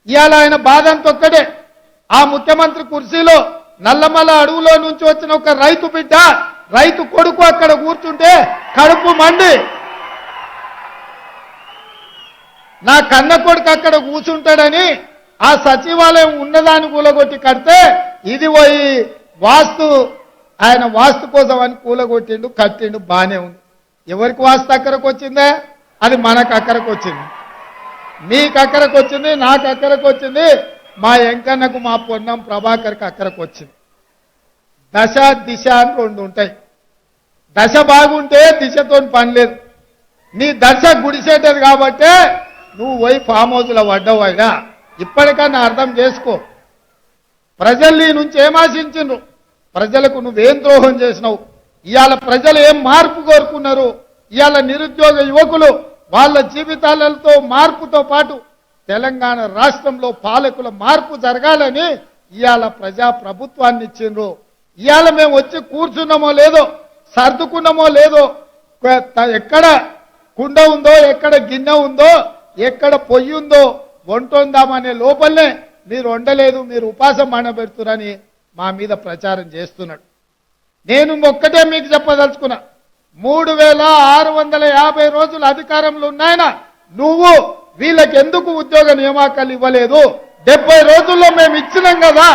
ఇవాళ ఆయన బాధ అంత ఒక్కటే, ఆ ముఖ్యమంత్రి కుర్చీలో నల్లమల్ల అడవులో నుంచి వచ్చిన ఒక రైతు బిడ్డ, రైతు కొడుకు అక్కడ కూర్చుంటే కడుపు మండి నా కన్న కొడుకు అక్కడ కూర్చుంటాడని ఆ సచివాలయం ఉన్నదాన్ని కూలగొట్టి కడితే ఇది పోయి వాస్తు, ఆయన వాస్తు కోసం అని కూలగొట్టిండు, కట్టిండు, బానే ఉంది. ఎవరికి వాస్తు అక్కడికి వచ్చిందే? అది మనకు అక్కడికి వచ్చింది, మీకు అక్కడికి వచ్చింది, నాకు అక్కడికి వచ్చింది, మా ఎంకన్నకు మా పొన్నం ప్రభాకర్కి అక్కడికి వచ్చింది. దశ దిశ అని రెండు ఉంటాయి. దశ బాగుంటే దిశతో పని లేదు. నీ దశ గుడిసేటది కాబట్టే నువ్వు పోయి ఫామ్ హౌస్లో పడ్డావు. అయినా ఇప్పటికన్నా అర్థం చేసుకో. ప్రజలు నీ నుంచి ఏం ఆశించిండ్రు? ప్రజలకు నువ్వేం ద్రోహం చేసినావు? ఇవాళ ప్రజలు ఏం మార్పు కోరుకున్నారు? ఇవాళ నిరుద్యోగ యువకులు వాళ్ళ జీవితాలతో మార్పుతో పాటు తెలంగాణ రాష్ట్రంలో పాలకుల మార్పు జరగాలని ఇవాళ ప్రజా ప్రభుత్వాన్ని ఇచ్చిండ్రు. ఇవాళ మేము వచ్చి కూర్చున్నామో లేదో, సర్దుకున్నామో లేదో, ఎక్కడ కుండ ఉందో, ఎక్కడ గిన్నె ఉందో, ఎక్కడ పొయ్యి ఉందో వంటొందామనే లోపలనే మీరు వండలేదు, మీరు ఉపాసం మానబెడుతున్నారని మా మీద ప్రచారం చేస్తున్నాడు. నేను ఒక్కటే మీకు చెప్పదలుచుకున్నా, 3650 రోజులు అధికారంలో ఉన్నాయన నువ్వు వీళ్ళకి ఎందుకు ఉద్యోగ నియామకాలు ఇవ్వలేదు? 70 రోజుల్లో మేము ఇచ్చినాం కదా,